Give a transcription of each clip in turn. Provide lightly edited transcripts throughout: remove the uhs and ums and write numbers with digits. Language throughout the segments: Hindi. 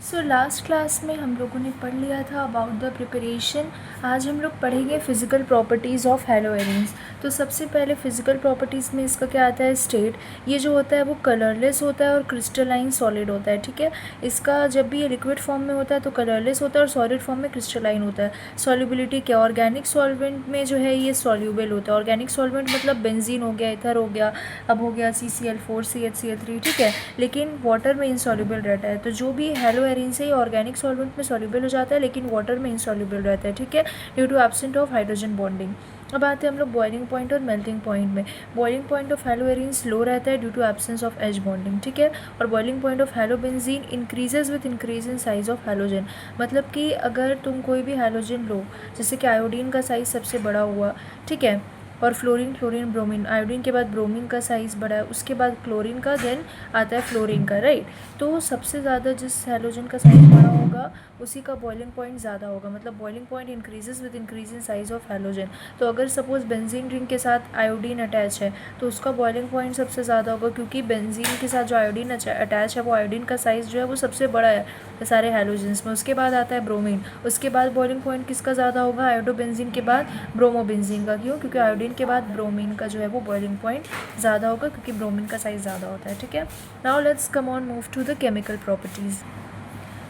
सो लास्ट क्लास में हम लोगों ने पढ़ लिया था अबाउट द प्रिपरेशन। आज हम लोग पढ़ेंगे फिज़िकल प्रॉपर्टीज़ ऑफ हेलोएरिन्स। तो सबसे पहले फ़िज़िकल प्रॉपर्टीज़ में इसका क्या आता है, स्टेट। ये जो होता है वो कलरलेस होता है और क्रिस्टलाइन सॉलिड होता है, ठीक है। इसका जब भी ये लिक्विड फॉर्म में होता है तो कलरलेस होता है और सॉलिड फॉर्म में क्रिस्टलाइन होता है। सॉल्युबिलिटी क्या, ऑर्गेनिक सॉल्वेंट में जो है ये सॉल्यूबल होता है। ऑर्गेनिक सॉल्वेंट मतलब बेंजीन हो गया, इथर हो गया, अब हो गया CCl4 CHCl3, ठीक है। लेकिन वाटर में इंसॉल्युबल रहता है। तो जो भी हेलोएरिन्स है ये ऑर्गेनिक सॉल्वेंट में सॉल्युबल हो जाता है लेकिन वाटर में इंसॉल्युबल रहता है, ठीक है, due to absent of hydrogen bonding. अब आते हैं हम लोग बॉइलिंग पॉइंट और मेल्टिंग पॉइंट में। Boiling point of haloarenes low रहता है due to absence of H bonding, ठीक है। और boiling point of halobenzene increases with increase in size of halogen. मतलब कि अगर तुम कोई भी हेलोजन लो, जैसे कि आयोडीन का साइज़ सबसे बड़ा हुआ, ठीक है, और फ्लोरीन, क्लोरीन, ब्रोमीन, आयोडीन के बाद ब्रोमीन का साइज़ बड़ा है, उसके बाद क्लोरीन का, देन आता है फ्लोरीन का, राइट। तो सबसे ज़्यादा जिस हेलोजन का साइज़ बड़ा होगा उसी का बॉइलिंग पॉइंट ज़्यादा होगा। मतलब boiling point increases with increase in size of halogen. तो अगर सपोज बेंजीन रिंग के साथ आयोडीन अटैच है तो उसका बॉइलिंग पॉइंट सबसे ज़्यादा होगा, क्योंकि बेंजीन के साथ जो आयोडीन अटैच है वो आयोडीन का साइज़ जो है वो सबसे बड़ा है सारे हेलोजन्स में। उसके बाद आता है ब्रोमीन, उसके बाद बॉइलिंग पॉइंट किसका ज़्यादा होगा, आयोडोबेंजीन के बाद ब्रोमोबेंजीन का। क्यों? क्योंकि आयोडीन के बाद ब्रोमीन का जो है वो बॉइलिंग पॉइंट ज़्यादा होगा, क्योंकि ब्रोमीन का साइज़ ज़्यादा होता है, ठीक है। Now let's come on move to the chemical properties.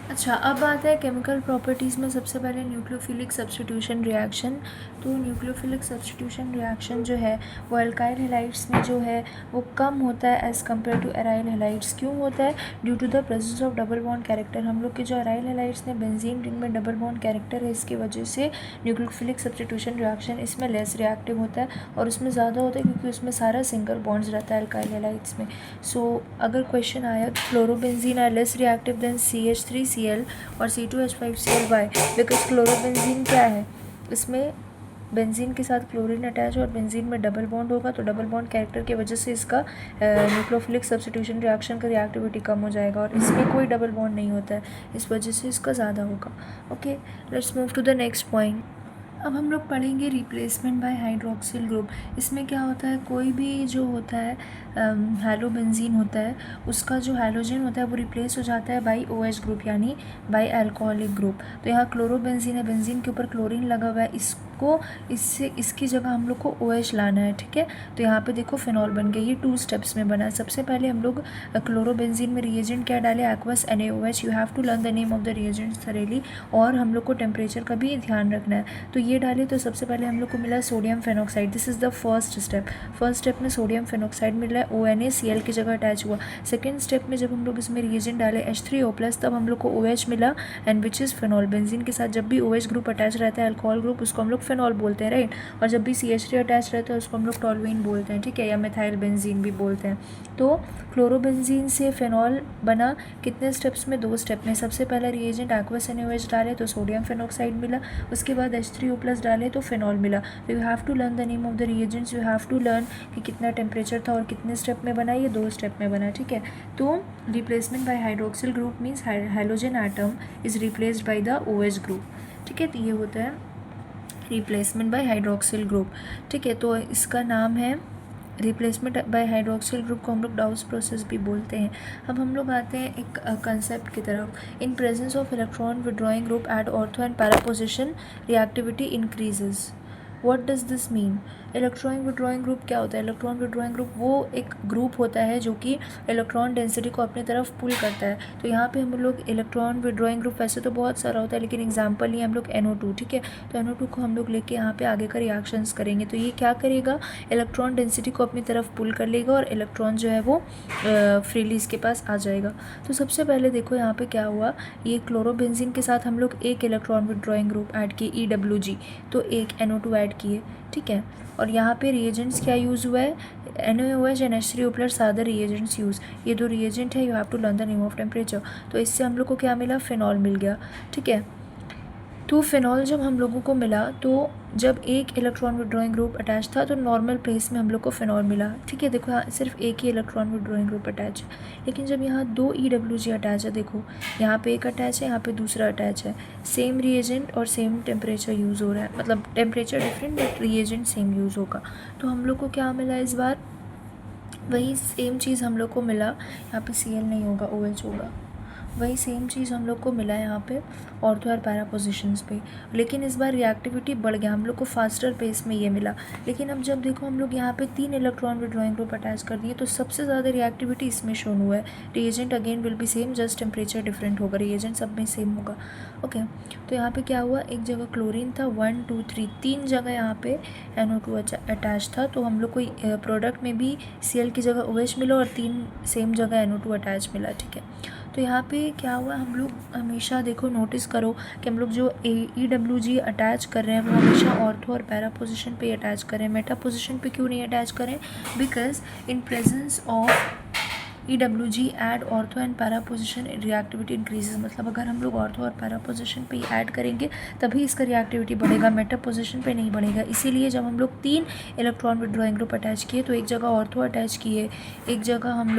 अच्छा, अब आता है केमिकल प्रॉपर्टीज़ में सबसे पहले न्यूक्लियोफिलिक सब्स्टिट्यूशन रिएक्शन। तो न्यूक्लियोफिलिक सब्स्टिट्यूशन रिएक्शन जो है वो अल्काइल हैलाइड्स में जो है वो कम होता है as compare to aryl halides. क्यों होता है? Due to the presence of double bond character. हम लोग के जो एराइल हैलाइड्स ने बेंजीन रिंग में डबल बॉन्ड कैरेक्टर है, इसकी वजह से न्यूक्लियोफिलिक सब्स्टिट्यूशन रिएक्शन इसमें लेस रिएक्टिव होता है और उसमें ज़्यादा होता है क्योंकि उसमें सारा सिंगल बॉन्ड्स रहता है अल्काइल हैलाइड्स में। सो अगर क्वेश्चन आया chlorobenzene are less reactive than CH3Cl और C2H5Cl, वाई? बिकॉज क्लोरोबेंजीन क्या है, इसमें बेंजीन के साथ क्लोरीन अटैच और बेंजीन में डबल बॉन्ड होगा, तो डबल बॉन्ड कैरेक्टर की वजह से इसका न्यूक्लियोफिलिक सब्स्टिट्यूशन रिएक्शन का रिएक्टिविटी कम हो जाएगा और इसमें कोई डबल बॉन्ड नहीं होता है, इस वजह से इसका ज़्यादा होगा। Okay, let's move to the next point. अब हम लोग पढ़ेंगे रिप्लेसमेंट बाय हाइड्रोक्सिल ग्रुप। इसमें क्या होता है, कोई भी जो होता है हेलोबेंजीन होता है उसका जो हेलोजन होता है वो रिप्लेस हो जाता है बाई OH ग्रुप, यानी बाई अल्कोहलिक ग्रुप। तो यहाँ क्लोरोबेंजीन है, बेंजीन के ऊपर क्लोरीन लगा हुआ है, इससे इसकी जगह हम लोग को OH लाना है, ठीक है। तो यहाँ पे देखो फिनॉल बन गया। ये 2 स्टेप्स में बना है। सबसे पहले हम लोग क्लोरोबेंजीन में रिएजेंट क्या डाले, aqueous NaOH। You have to learn the name of the reagent thoroughly, और हम लोग को टेम्परेचर का भी ध्यान रखना है। तो ये डाले तो सबसे पहले हम लोग को मिला sodium phenoxide. This is the first step. First step में सोडियम फेनोक्साइड मिल रहा है, ONaCl की जगह अटैच हुआ। सेकेंड स्टेप में जब हम लोग इसमें रिएजेंट डाले H3O+, तब हम लोग को OH मिला and which is phenol. Benzene के साथ जब भी OH ग्रुप अटैच रहता है, अल्कोहल ग्रुप, उसको हम लोग फिनॉल बोलते हैं, राइट। और जब भी CH3 अटैच रहता है उसको हम लोग टॉलुइन बोलते हैं, ठीक है, या मिथाइल बेंजीन भी बोलते हैं। तो क्लोरोबेंजीन से फिनॉल बना कितने स्टेप्स में, 2 स्टेप में। सबसे पहला रिएजेंट एक्वस NaOH डाले तो सोडियम फेनोक्साइड मिला, उसके बाद H3O+ डाले तो फिनॉल मिला। तो you have to learn the name of the reagents, you have to learn कि कितना टेम्परेचर था और कितने स्टेप में बना, ये 2 स्टेप में बना, ठीक है। तो replacement bye hydroxyl group means hydrogen atom is replaced by the OH group, ठीक है। तो ये होता है रिप्लेसमेंट बाय हाइड्रोक्सिल ग्रुप, ठीक है। तो इसका नाम है रिप्लेसमेंट बाय हाइड्रोक्सिल ग्रुप को हम लोग डाउस प्रोसेस भी बोलते हैं। अब हम लोग आते हैं एक कंसेप्ट की तरफ। In presence of electron withdrawing group at ortho and para position reactivity increases. What does this mean? Electron withdrawing group क्या होता है? इलेक्ट्रॉन विड्रॉइंग ग्रुप वो एक ग्रुप होता है जो कि इलेक्ट्रॉन डेंसिटी को अपनी तरफ पुल करता है। तो यहाँ पे हम लोग इलेक्ट्रॉन विड्रॉइंग ग्रुप वैसे तो बहुत सारा होता है, लेकिन एग्जांपल ये हम लोग NO2, ठीक है। तो NO2 को हम लोग लेके यहाँ पे आगे का रिएक्शंस करेंगे। तो ये क्या करेगा, इलेक्ट्रॉन डेंसिटी को अपनी तरफ पुल कर लेगा और इलेक्ट्रॉन जो है वो फ्रीली इसके पास आ जाएगा। तो सबसे पहले देखो यहाँ पे क्या हुआ, ये क्लोरोबेंजीन के साथ हम लोग एक इलेक्ट्रॉन विड्रॉइंग ग्रुप ऐड किए EWG, तो एक NO2 ऐड किए, ठीक है। और यहाँ पे रिएजेंट्स क्या यूज़ हुआ है, NaOH and H3O+ other reagents use. ये 2 रिएजेंट है, you have to learn the name of temperature. तो इससे हम लोग को क्या मिला, फिनॉल मिल गया, ठीक है। तो फिनॉल जब हम लोगों को मिला तो जब एक इलेक्ट्रॉन विड्रॉइंग ग्रुप अटैच था तो नॉर्मल प्लेस में हम लोग को फिनॉल मिला, ठीक है। देखो यहाँ सिर्फ एक ही इलेक्ट्रॉन विड्रॉइंग ग्रुप अटैच है, लेकिन जब यहाँ 2 EWG अटैच है, देखो यहाँ पे एक अटैच है, यहाँ पे दूसरा अटैच है, सेम रिएजेंट और सेम टेम्परेचर यूज़ हो रहा है, मतलब temperature different but reagent same use होगा। तो हम लोग को क्या मिला इस बार, वही सेम चीज़ हम लोग को मिला। यहाँ पे Cl नहीं होगा, OH होगा। वही सेम चीज़ हम लोग को मिला है यहाँ पे ऑर्थो और पैरा पोजिशंस पे, लेकिन इस बार रिएक्टिविटी बढ़ गया, हम लोग को फास्टर पेस में ये मिला। लेकिन अब जब देखो हम लोग यहाँ पे 3 इलेक्ट्रॉन विड्रॉइंग ग्रुप अटैच कर दिए तो सबसे ज़्यादा रिएक्टिविटी इसमें शोन हुआ है। Reagent again will be same, just temperature different होगा, रिएजेंट सब में सेम होगा। ओके, तो यहाँ पे क्या हुआ, एक जगह क्लोरीन था, 1 2 3 3 जगह यहाँ पे NO2 अटैच था, तो हम लोग को प्रोडक्ट में भी Cl की जगह OH मिला और 3 सेम जगह NO2 अटैच मिला। ठीक है, तो यहाँ पे क्या हुआ, हम लोग हमेशा देखो नोटिस करो कि हम लोग जो EWG अटैच कर रहे हैं वो हमेशा ऑर्थो और पैरा पोजिशन पे अटैच करें, मेटा पोजिशन पे क्यों नहीं अटैच करें, because in presence of EWG at ortho and para position reactivity increases. मतलब अगर हम लोग ऑर्थो और पैरा पोजिशन पे ऐड करेंगे तभी इसका रिएक्टिविटी बढ़ेगा, मेटा पोजिशन पे नहीं बढ़ेगा। इसीलिए जब हम लोग 3 इलेक्ट्रॉन विड्रॉइंग ग्रुप अटैच किए तो एक जगह ऑर्थो अटैच किए, एक जगह हम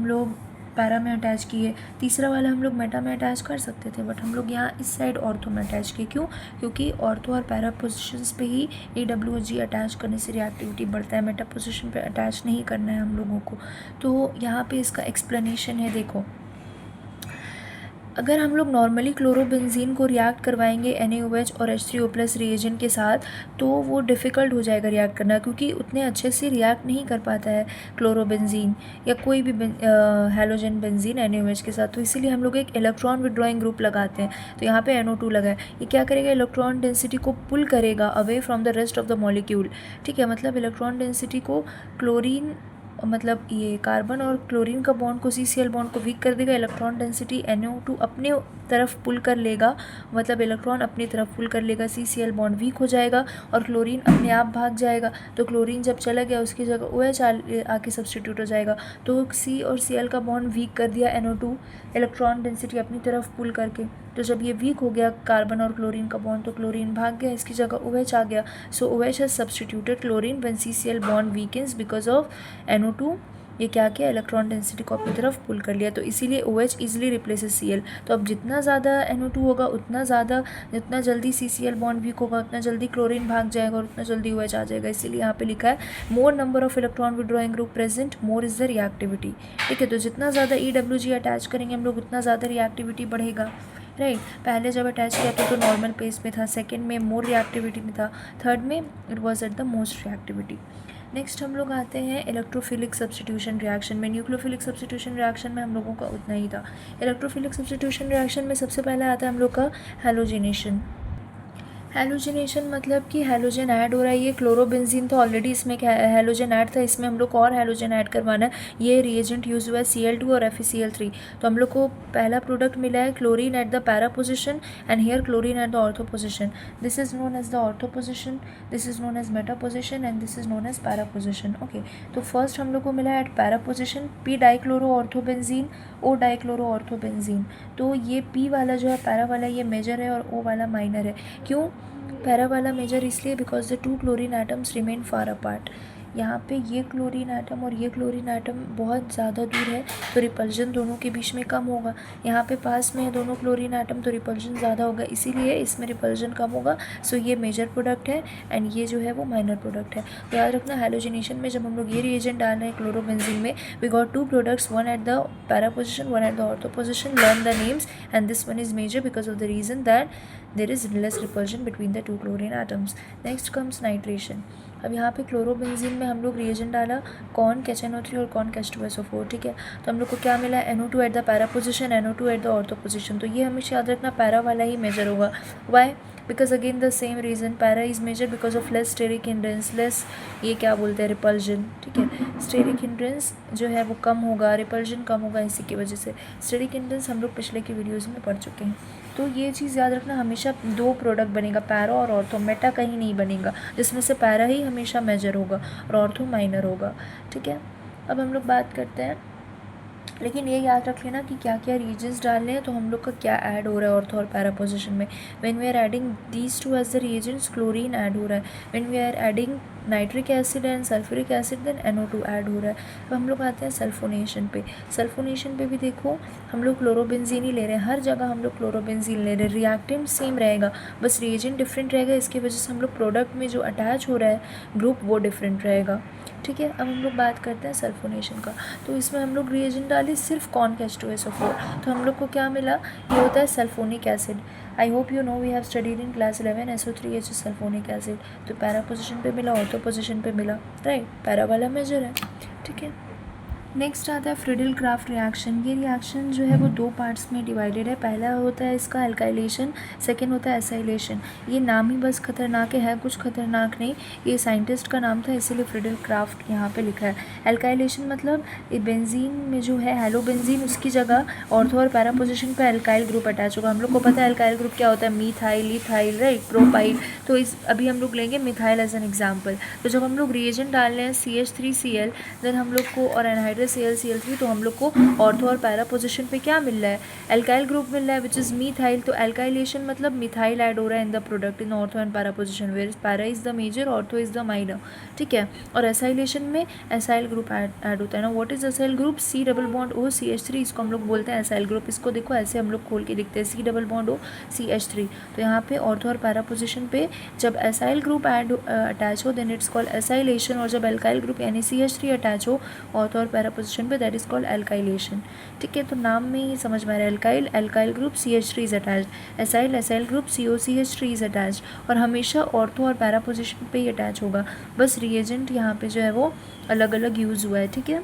लोग पैरा में अटैच किए, तीसरा वाला हम लोग मेटा में अटैच कर सकते थे, बट हम लोग यहाँ इस साइड ऑर्थो में अटैच किए। क्यों? क्योंकि ऑर्थो और पैरा पोजिशंस पे ही EWG अटैच करने से रिएक्टिविटी बढ़ता है, मेटा पोजिशन पे अटैच नहीं करना है हम लोगों को। तो यहाँ पे इसका एक्सप्लेनेशन है, देखो अगर हम लोग नॉर्मली क्लोरोबेंजीन को रिएक्ट करवाएंगे NaOH और H3O+ रिएजेंट के साथ तो वो डिफ़िकल्ट हो जाएगा रिएक्ट करना, क्योंकि उतने अच्छे से रिएक्ट नहीं कर पाता है क्लोरोबेंजीन या कोई भी हैलोजन बेंजीन NaOH के साथ। तो इसीलिए हम लोग एक इलेक्ट्रॉन विड्रॉइंग ग्रुप लगाते हैं। तो यहाँ पे NO2 लगा है, ये क्या करेगा, इलेक्ट्रॉन डेंसिटी को पुल करेगा away from the rest of the molecule. ठीक है, मतलब इलेक्ट्रॉन डेंसिटी को क्लोरीन, मतलब ये कार्बन और क्लोरीन का बॉन्ड को CCl बॉन्ड को वीक कर देगा, इलेक्ट्रॉन डेंसिटी NO2 अपने तरफ पुल कर लेगा, मतलब इलेक्ट्रॉन अपनी तरफ पुल कर लेगा, CCl बॉन्ड वीक हो जाएगा और क्लोरीन अपने आप भाग जाएगा। तो क्लोरीन जब चला गया उसकी जगह OH आके सब्सटीट्यूट हो जाएगा। तो C और Cl का बॉन्ड वीक कर दिया NO2 इलेक्ट्रॉन डेंसिटी अपनी तरफ पुल करके। तो जब ये वीक हो गया कार्बन और क्लोरीन का बॉन्ड तो क्लोरीन भाग गया, इसकी जगह OH आ गया। सो OH has substituted chlorine when CCl bond weakens because of NO2। ये क्या किया, इलेक्ट्रॉन डेंसिटी को अपनी तरफ पुल कर लिया, तो इसीलिए OH इजीली रिप्लेसेस Cl। तो अब जितना ज़्यादा NO2 होगा जितना जल्दी CCl बॉन्ड वीक होगा उतना जल्दी क्लोरीन भाग जाएगा और उतना जल्दी OH आ जाएगा। इसीलिए यहाँ पे लिखा है मोर number of electron withdrawing group present more is the reactivity. ठीक है, तो जितना ज़्यादा EWG अटैच करेंगे हम लोग उतना ज़्यादा रिएक्टिविटी बढ़ेगा। राइट, पहले जब अटैच किया था तो नॉर्मल पेस में था, सेकेंड में मोर रिएक्टिविटी में था, थर्ड में it was at the most reactivity. Next हम लोग आते हैं इलेक्ट्रोफिलिक सब्स्टिट्यूशन रिएक्शन में। न्यूक्लियोफिलिक सब्स्टिट्यूशन रिएक्शन में हम लोगों का उतना ही था। इलेक्ट्रोफिलिक सब्स्टिट्यूशन रिएक्शन में सबसे पहले आता है हम लोग का हैलोजिनेशन। हैलोजिनेशन मतलब कि हैलोजन ऐड हो रहा है, ये क्लोरोबेंजीन तो ऑलरेडी इसमें हैलोजन ऐड था, इसमें हम लोग को और हैलोजन ऐड करवाना है। ये रिएजेंट यूज़ हुआ है Cl2 और FeCl3। तो हम लोग को पहला प्रोडक्ट मिला है chlorine at the para position and here chlorine at the ortho position. This is known as the ortho position, this is known as meta position and this is known as para position. Okay, तो फर्स्ट हम लोग को मिला है at para position P dichloro orthobenzene, O dichloro orthobenzene. तो ये P वाला जो है पैरा वाला ये मेजर है और O वाला माइनर है। क्यों पैरा वाला मेजर? इसलिए because the 2 chlorine atoms remain far apart. यहाँ पे ये क्लोरीन एटम और ये क्लोरीन एटम बहुत ज़्यादा दूर है तो रिपल्जन दोनों के बीच में कम होगा। यहाँ पे पास में है दोनों क्लोरीन एटम तो रिपल्जन ज़्यादा होगा, इसीलिए इसमें रिपल्जन कम होगा। सो ये मेजर प्रोडक्ट है एंड ये जो है वो माइनर प्रोडक्ट है। तो याद रखना हैलोजिनेशन में जब हम लोग ये रिएजेंट डाल रहे हैं क्लोरोबेंजीन में, we got 2 products, one at the para position, one at the ortho position. Learn the names and this one is major because of the reason that there is less repulsion between the 2 chlorine atoms. Next comes nitration. अब यहाँ पे क्लोरोबेंजीन में हम लोग रिएजेंट डाला कॉन KCnO3 और कॉन H2SO4। ठीक है, तो हम लोग को क्या मिला है NO2 at the para position, NO2 at the ortho position. तो ये हमेशा याद रखना पैरा वाला ही मेजर होगा। Why? Because again the same reason, para is major because of less steric hindrance, less ये क्या बोलते हैं रिपल्जन। ठीक है, स्टेरिक हिंड्रेंस जो है वो कम होगा, रिपल्जन कम होगा, इसी की वजह से। स्टेरिक हिंड्रेंस हम लोग पिछले की वीडियोज़ में पढ़ चुके हैं। तो ये चीज़ याद रखना, हमेशा 2 प्रोडक्ट बनेगा, पैरा और ऑर्थो, मेटा कहीं नहीं बनेगा, जिसमें से पैरा ही हमेशा मेजर होगा और ऑर्थो माइनर होगा। ठीक है, अब हम लोग बात करते हैं, लेकिन ये याद रख लेना कि क्या क्या रीजन्स डालने हैं तो हम लोग का क्या ऐड हो रहा है ऑर्थो और पैरा पोजिशन में। When we are adding these 2 as the reagents, chlorine add हो रहा है। When we are adding nitric acid and sulphuric acid then NO2 add हो रहा है। अब हम लोग आते हैं सल्फोनेशन पे। सल्फोनेशन पे भी देखो हम लोग क्लोरोबेंजीन ही ले रहे हैं, हर जगह हम लोग क्लोरोबेंजीन ले रहे हैं, रिएक्टेंट सेम रहेगा, बस रिएजेंट डिफरेंट रहेगा। इसकी वजह से हम लोग प्रोडक्ट में जो अटैच हो रहा है ग्रुप वो डिफरेंट रहेगा। ठीक है। अब हम लोग बात करते हैं सल्फोनेशन का। तो इसमें हम लोग रिएजेंट डाले सिर्फ कॉन का H2SO4, तो हम लोग को क्या मिला, ये होता है sulphonic acid. I hope you know we have studied in class 11 SO3H sulphonic acid. तो पैरा पोजिशन पे मिला, ऑर्थो पोजिशन पे मिला, राइट, पैरा वाला मेजर है, ठीक है। नेक्स्ट आता है फ्रिडल क्राफ्ट रिएक्शन। ये रिएक्शन जो है वो दो पार्ट्स में डिवाइडेड है। पहला होता है इसका एल्काइलेशन, सेकेंड होता है एसाइलेशन। ये नाम ही बस खतरनाक है, कुछ खतरनाक नहीं। ये साइंटिस्ट का नाम था, इसीलिए फ्रिडल क्राफ्ट यहाँ पे लिखा है। एल्काइलेशन मतलब बेंजीन में जो है हेलोबेंजीन, उसकी जगह ऑर्थो और पैरा पोजिशन पर एल्काइल ग्रुप अटैच होगा। हम लोग को पता है एल्काइल ग्रुप क्या होता है, मीथाइल, इथाइल, राइट, प्रोपाइल। तो इस अभी हम लोग लेंगे मिथाइल एज एन एग्जाम्पल। तो जब हम लोग रिएजेंट डाल रहे हैं CH3Cl, देन हम लोग को और एनहाइड्रस Cl3, तो हम लोग को ऑर्थो और पैरा पोजिशन पे क्या मिल रहा है, एल्काइल ग्रुप मिल रहा है विच इज़ मीथाइल। तो एल्काइलेशन मतलब मिथाइल ऐड हो रहा है in the product in ortho and para position, where para is the major, ortho is the minor, ठीक है। और एसाइलेशन में एसाइल ग्रुप ऐड होता है ना। What is acyl group, C double bond O CH3, इसको हम लोग बोलते हैं एसाइल ग्रुप। इसको देखो ऐसे हम लोग खोल के लिखते हैं, C double bond O CH3। तो यहाँ पे ऑर्थो और पैरा पोजिशन पे जब एसाइल ग्रुप अटैच हो देन इट्स कॉल्ड एसाइलेशन, और जब एल्काइल ग्रुप यानी CH3 अटैच हो ऑर्थो और पैरा पोजिशन पे, दैट इज कॉल्ड एल्काइलेशन, ठीक है। तो नाम में ही समझ में आ रहा है, alkyl, alkyl group CH3 is attached, acyl, acyl group COCH3 is attached, और हमेशा ऑर्थो और पैरा पोजिशन पे ही अटैच होगा। बस रिएजेंट यहाँ पे जो है वो अलग अलग यूज़ हुआ है, ठीक है।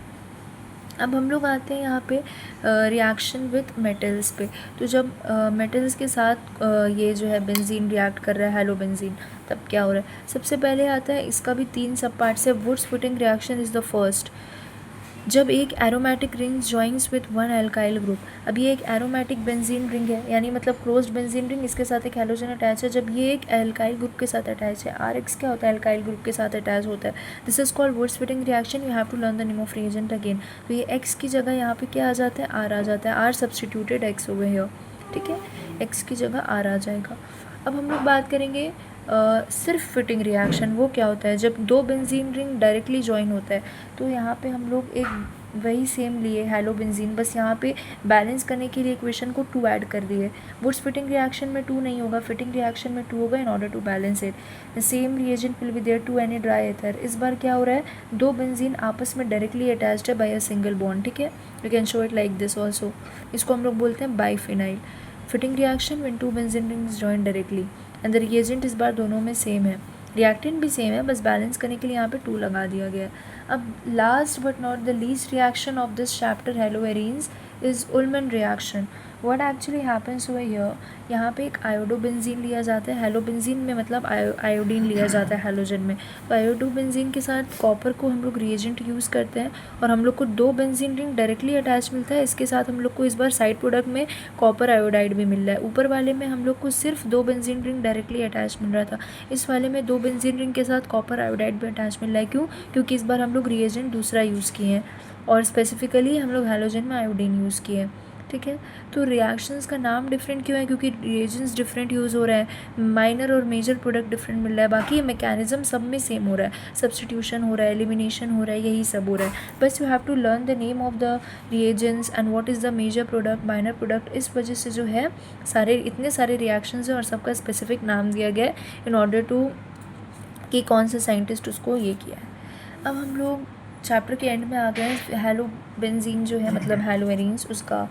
अब हम लोग आते हैं यहाँ पे रिएक्शन विथ मेटल्स पे। तो जब मेटल्स के साथ ये जो है बेंजीन रिएक्ट कर रहा है, हेलोबेंजीन, तब क्या हो रहा है। सबसे पहले आता है, इसका भी 3 सब पार्ट्स है। Wurtz Fittig reaction is the first. जब एक aromatic ring joins with one alkyl group, अब ये एक एरोमेटिक बेंजीन रिंग है, यानी मतलब क्लोज्ड बेंजीन रिंग, इसके साथ एक हैलोजन अटैच है। जब ये एक एल्काइल ग्रुप के साथ अटैच है, RX क्या होता है, एल्काइल ग्रुप के साथ अटैच होता है। This is called Wurtz Fittig reaction. You have to learn the name of reagent again. तो ये X की जगह यहाँ पे क्या आ जाता है, R आ जाता है। R substituted X over here, ठीक है, X की जगह R आ जाएगा। अब हम लोग बात करेंगे सिर्फ फिटिंग रिएक्शन। वो क्या होता है, जब दो बेंजीन रिंग डायरेक्टली ज्वाइन होता है। तो यहाँ पे हम लोग एक वही सेम लिए हेलोबेंजीन, बस यहाँ पे बैलेंस करने के लिए इक्वेशन को 2 ऐड कर दिए। वुड्स फिटिंग रिएक्शन में 2 नहीं होगा, फिटिंग रिएक्शन में 2 होगा in order to balance it. Same reagent will be there to any dry ether. इस बार क्या हो रहा है, दो बेंजीन आपस में डायरेक्टली अटैच्ड है बाय अ सिंगल बॉन्ड, ठीक है। You can show it like this also. इसको हम लोग बोलते हैं biphenyl. Fitting reaction when 2 benzene rings join directly and the reagent इस बार दोनों में सेम है, रिएक्टेंट भी सेम है, बस बैलेंस करने के लिए यहाँ पे 2 लगा दिया गया है। अब last but not the least reaction of this chapter haloarenes is Ullman reaction. What actually happens over here, यहाँ पे एक आयोडोबेंजीन लिया जाता है, हेलोबेंजीन में मतलब आयोडीन लिया जाता है हेलोजन में। तो आयोडोबेंजीन के साथ कॉपर को हम लोग रिएजेंट यूज़ करते हैं, और हम लोग को 2 बेंजीन रिंग डायरेक्टली अटैच मिलता है। इसके साथ हम लोग को इस बार साइड प्रोडक्ट में कॉपर आयोडाइड भी मिल रहा है। ऊपर वाले में हम लोग को सिर्फ 2 बेंजीन रिंग डायरेक्टली अटैच मिल रहा था, इस वाले में 2 बेंजीन रिंग के साथ कॉपर आयोडाइड भी अटैच मिल रहा है। क्यों, क्योंकि इस बार हम लोग रिएजेंट दूसरा यूज़ किए हैं, और स्पेसिफिकली हम लोग हेलोजन में आयोडीन यूज़ किए हैं, ठीक है। तो रिएक्शंस का नाम डिफरेंट क्यों है, क्योंकि रिएजेंट्स डिफरेंट यूज़ हो रहा है, माइनर और मेजर प्रोडक्ट डिफरेंट मिल रहा है, बाकी ये मैकेनिज्म सब में सेम हो रहा है, सब्स्टिट्यूशन हो रहा है, एलिमिनेशन हो रहा है, यही सब हो रहा है। बस you have to learn the name of the reagents and what is the major product, minor product. इस वजह से जो है सारे इतने सारे रिएक्शंस हैं और सबका स्पेसिफिक नाम दिया गया है इन ऑर्डर टू कि कौन सा साइंटिस्ट उसको ये किया है। अब हम लोग चैप्टर के एंड में आ गए हैं। हेलोबेंजीन जो है मतलब हेलोएरीन्स, उसका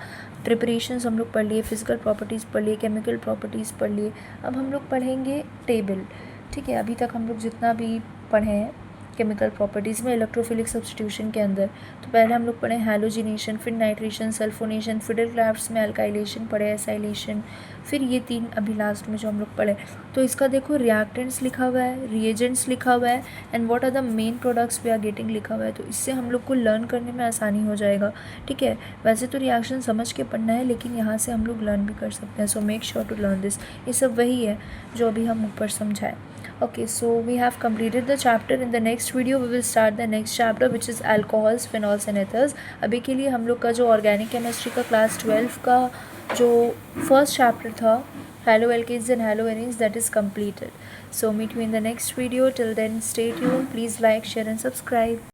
प्रिपरेशंस हम लोग पढ़ लिए, फिजिकल प्रॉपर्टीज़ पढ़ लिए, केमिकल प्रॉपर्टीज़ पढ़ लिए। अब हम लोग पढ़ेंगे टेबल, ठीक है। अभी तक हम लोग जितना भी पढ़े हैं केमिकल प्रॉपर्टीज़ में इलेक्ट्रोफिलिक सब्स्टिट्यूशन के अंदर, तो पहले हम लोग पढ़े हैलोजिनेशन, फिर नाइट्रेशन, सल्फोनेशन, फिडल क्राफ्ट्स में एल्काइलेशन पढ़े, एसाइलेशन, फिर ये 3 अभी लास्ट में जो हम लोग पढ़े। तो इसका देखो रिएक्टेंट्स लिखा हुआ है, रिएजेंट्स लिखा हुआ है, and what are the main products we are getting लिखा हुआ है। तो इससे हम लोग को लर्न करने में आसानी हो जाएगा, ठीक है। वैसे तो रिएक्शन समझ के पढ़ना है, लेकिन यहाँ से हम लोग लर्न भी कर सकते हैं। So make sure to learn this. ये सब वही है जो अभी हम ऊपर समझाए। Okay, so we have completed the chapter. In the next video we will start the next chapter which is alcohols, phenols and ethers. अभी के लिए हम लोग का जो ऑर्गेनिक केमिस्ट्री का क्लास 12 का जो फर्स्ट चैप्टर था haloalkanes and haloarenes, that is completed. So meet you in the next video. Till then stay tuned. Please like, share and subscribe.